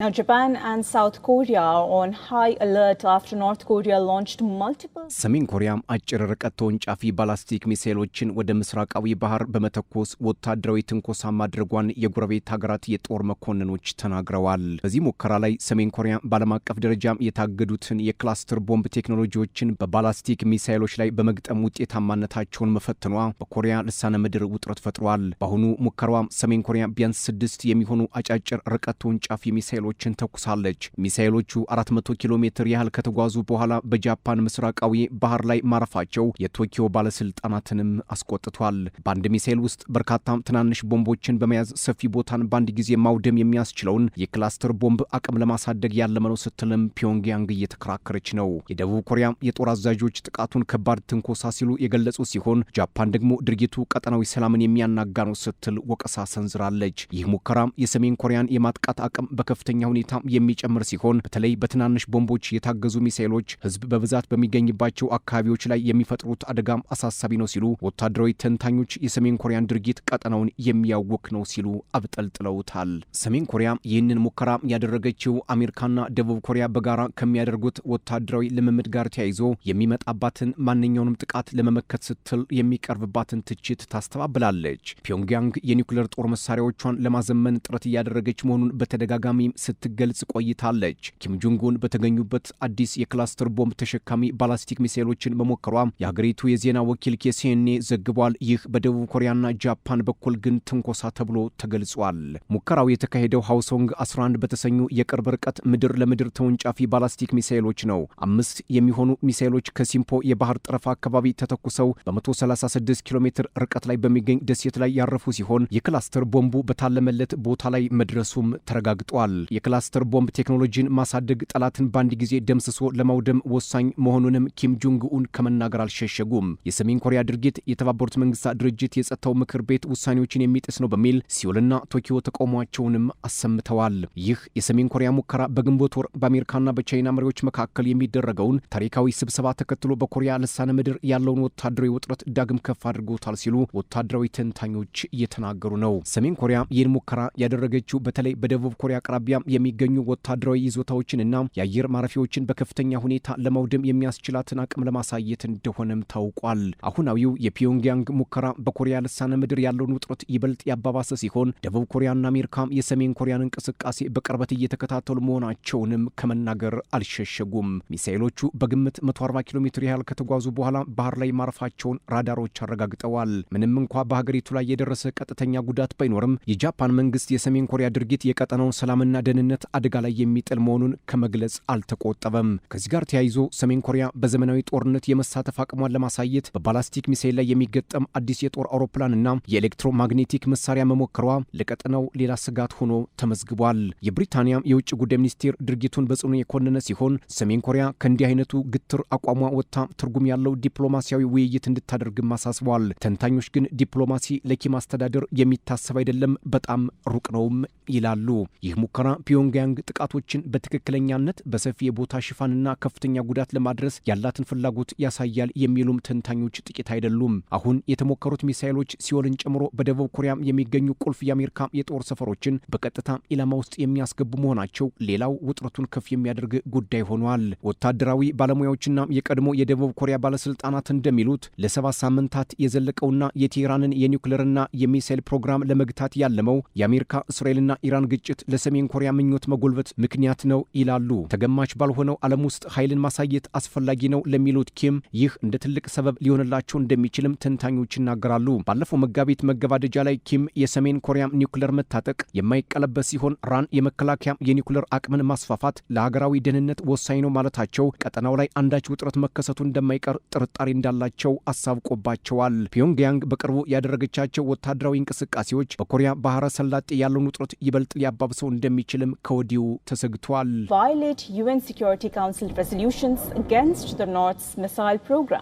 Now, Japan and South Korea are on high alert after North Korea launched multiple... ሰሜን ኮሪያ አጭር ርቀት ተወንጫፊ ባላስቲክ ሚሳኤሎችን ወደ ምስራቃዊ ባህር በመተኮስ ወታደራዊ ትንኮሳ ማድረጓን የጎረቤት ሀገራት የጦር መኮንኖች ተናግረዋል። በዚህ ሙከራ ላይ ሰሜን ኮሪያ በዓለም አቀፍ ደረጃም የታገዱትን የክላስተር ቦምብ ቴክኖሎጂዎችን በባላስቲክ ሚሳኤሎች ላይ በመግጠም ውጤታማነታቸውን መፈተኗ በኮሪያ ልሳነ ምድር ውጥረት ፈጥሯል። በአሁኑ ሙከራዋ ሰሜን ኮሪያ ቢያንስ 6 የሚሆኑ አጫጭር ርቀት ተወንጫፊ ሚሳኤሎችን ተኩሳለች። ሚሳኤሎቹ 400 ኪሎ ሜትር ያህል ከተጓዙ በኋላ በጃፓን ምስራቃዊ ባህር ላይ ማረፋቸው የቶኪዮ ባለስልጣናትንም አስቆጥቷል። በአንድ ሚሳኤል ውስጥ በርካታ ትናንሽ ቦምቦችን በመያዝ ሰፊ ቦታን በአንድ ጊዜ ማውደም የሚያስችለውን የክላስተር ቦምብ አቅም ለማሳደግ ያለመ ነው ስትልም ፒዮንግያንግ እየተከራከረች ነው። የደቡብ ኮሪያ የጦር አዛዦች ጥቃቱን ከባድ ትንኮሳ ሲሉ የገለጹ ሲሆን ጃፓን ደግሞ ድርጊቱ ቀጠናዊ ሰላምን የሚያናጋ ነው ስትል ወቀሳ ሰንዝራለች። ይህ ሙከራ የሰሜን ኮሪያን የማጥቃት አቅም በከፍተኛ ሁኔታ የሚጨምር ሲሆን በተለይ በትናንሽ ቦምቦች የታገዙ ሚሳኤሎች ህዝብ በብዛት በሚገኝባቸው አካባቢዎች ላይ የሚፈጥሩት አደጋም አሳሳቢ ነው ሲሉ ወታደራዊ ተንታኞች የሰሜን ኮሪያን ድርጊት ቀጠናውን የሚያውክ ነው ሲሉ አብጠልጥለውታል። ሰሜን ኮሪያ ይህንን ሙከራ ያደረገችው አሜሪካና ደቡብ ኮሪያ በጋራ ከሚያደርጉት ወታደራዊ ልምምድ ጋር ተያይዞ የሚመጣባትን ማንኛውንም ጥቃት ለመመከት ስትል የሚቀርብባትን ትችት ታስተባብላለች። ፒዮንግያንግ የኒውክሌር ጦር መሳሪያዎቿን ለማዘመን ጥረት እያደረገች መሆኑን በተደጋጋሚ ስትገልጽ ቆይታለች። ኪም ጆንግ-ኡን በተገኙበት አዲስ የክላስተር ቦምብ ተሸካሚ ባላስቲክ ሚሳኤሎችን በሞከሯ የሀገሪቱ የዜና ወኪል KCNA ዘግቧል። ይህ በደቡብ ኮሪያና ጃፓን በኩል ግን ትንኮሳ ተብሎ ተገልጿል። ሙከራው የተካሄደው ሃውሶንግ 11 በተሰኙ የቅርብ ርቀት ምድር ለምድር ተወንጫፊ ባላስቲክ ሚሳኤሎች ነው። 5 የሚሆኑ ሚሳኤሎች ከሲምፖ የባህር ጠረፍ አካባቢ ተተኩሰው በ136 ኪሎ ሜትር ርቀት ላይ በሚገኝ ደሴት ላይ ያረፉ ሲሆን የክላስተር ቦምቡ በታለመለት ቦታ ላይ መድረሱም ተረጋግጧል። የክላስተር ቦምብ ቴክኖሎጂን ማሳደግ ጠላትን በአንድ ጊዜ ደምስሶ ለማውደም ወሳኝ መሆኑንም ኪም ጆንግ-ኡን ከመናገር አልሸሸጉም። የሰሜን ኮሪያ ድርጊት የተባበሩት መንግስታት ድርጅት የጸጥታው ምክር ቤት ውሳኔዎችን የሚጥስ ነው በሚል ሲኦልና ቶኪዮ ተቃውሟቸውንም አሰምተዋል። ይህ የሰሜን ኮሪያ ሙከራ በግንቦት ወር በአሜሪካና በቻይና መሪዎች መካከል የሚደረገውን ታሪካዊ ስብሰባ ተከትሎ በኮሪያ ልሳነ ምድር ያለውን ወታደራዊ ውጥረት ዳግም ከፍ አድርጎታል ሲሉ ወታደራዊ ተንታኞች እየተናገሩ ነው። ሰሜን ኮሪያ ይህን ሙከራ ያደረገችው በተለይ በደቡብ ኮሪያ አቅራቢያ የሚገኙ ወታደራዊ ይዞታዎችንና የአየር ማረፊያዎችን በከፍተኛ ሁኔታ ለማውደም የሚያስችላትን አቅም ለማሳየት እንደሆነም ታውቋል። አሁናዊው የፒዮንግያንግ ሙከራ በኮሪያ ልሳነ ምድር ያለውን ውጥረት ይበልጥ ያባባሰ ሲሆን ደቡብ ኮሪያና አሜሪካም የሰሜን ኮሪያን እንቅስቃሴ በቅርበት እየተከታተሉ መሆናቸውንም ከመናገር አልሸሸጉም። ሚሳኤሎቹ በግምት 140 ኪሎ ሜትር ያህል ከተጓዙ በኋላ ባህር ላይ ማረፋቸውን ራዳሮች አረጋግጠዋል። ምንም እንኳ በሀገሪቱ ላይ የደረሰ ቀጥተኛ ጉዳት ባይኖርም የጃፓን መንግስት የሰሜን ኮሪያ ድርጊት የቀጠናውን ሰላምና ደህንነት አደጋ ላይ የሚጥል መሆኑን ከመግለጽ አልተቆጠበም። ከዚህ ጋር ተያይዞ ሰሜን ኮሪያ በዘመናዊ ጦርነት የመሳተፍ አቅሟን ለማሳየት በባላስቲክ ሚሳኤል ላይ የሚገጠም አዲስ የጦር አውሮፕላንና የኤሌክትሮማግኔቲክ መሳሪያ መሞከሯ ለቀጠናው ሌላ ስጋት ሆኖ ተመዝግቧል። የብሪታንያ የውጭ ጉዳይ ሚኒስቴር ድርጊቱን በጽኑ የኮነነ ሲሆን ሰሜን ኮሪያ ከእንዲህ አይነቱ ግትር አቋሟ ወጥታ ትርጉም ያለው ዲፕሎማሲያዊ ውይይት እንድታደርግም አሳስበዋል። ተንታኞች ግን ዲፕሎማሲ ለኪም አስተዳደር የሚታሰብ አይደለም፣ በጣም ሩቅ ነውም ይላሉ። ይህ ሙከራ ፒዮንግያንግ ጥቃቶችን በትክክለኛነት በሰፊ የቦታ ሽፋንና ከፍተኛ ጉዳት ለማድረስ ያላትን ፍላጎት ያሳያል የሚሉም ተንታኞች ጥቂት አይደሉም። አሁን የተሞከሩት ሚሳኤሎች ሲኦልን ጨምሮ በደቡብ ኮሪያም የሚገኙ ቁልፍ የአሜሪካ የጦር ሰፈሮችን በቀጥታ ኢላማ ውስጥ የሚያስገቡ መሆናቸው ሌላው ውጥረቱን ከፍ የሚያደርግ ጉዳይ ሆኗል። ወታደራዊ ባለሙያዎችና የቀድሞ የደቡብ ኮሪያ ባለስልጣናት እንደሚሉት ለ7 ሳምንታት የዘለቀውና የቴህራንን የኒውክሌርና የሚሳኤል ፕሮግራም ለመግታት ያለመው የአሜሪካ እስራኤልና ኢራን ግጭት ለሰሜን ኮሪያ ምኞት መጎልበት ምክንያት ነው ይላሉ። ተገማች ባልሆነው ዓለም ውስጥ ኃይልን ማሳየት አስፈላጊ ነው ለሚሉት ኪም ይህ እንደ ትልቅ ሰበብ ሊሆንላቸው እንደሚችልም ተንታኞች ይናገራሉ። ባለፈው መጋቢት መገባደጃ ላይ ኪም የሰሜን ኮሪያ ኒውክሌር መታጠቅ የማይቀለበስ ሲሆን ኢራን የመከላከያ የኒውክሌር አቅምን ማስፋፋት ለሀገራዊ ደህንነት ወሳኝ ነው ማለታቸው ቀጠናው ላይ አንዳች ውጥረት መከሰቱ እንደማይቀር ጥርጣሬ እንዳላቸው አሳብቆባቸዋል። ፒዮንግያንግ በቅርቡ ያደረገቻቸው ወታደራዊ እንቅስቃሴዎች በኮሪያ ባህረ ሰላጤ ያለውን ውጥረት ይበልጥ ሊያባብሰው እንደሚችልም ከወዲሁ ተሰግቷል። Violate UN Security Council resolutions against the North's missile program.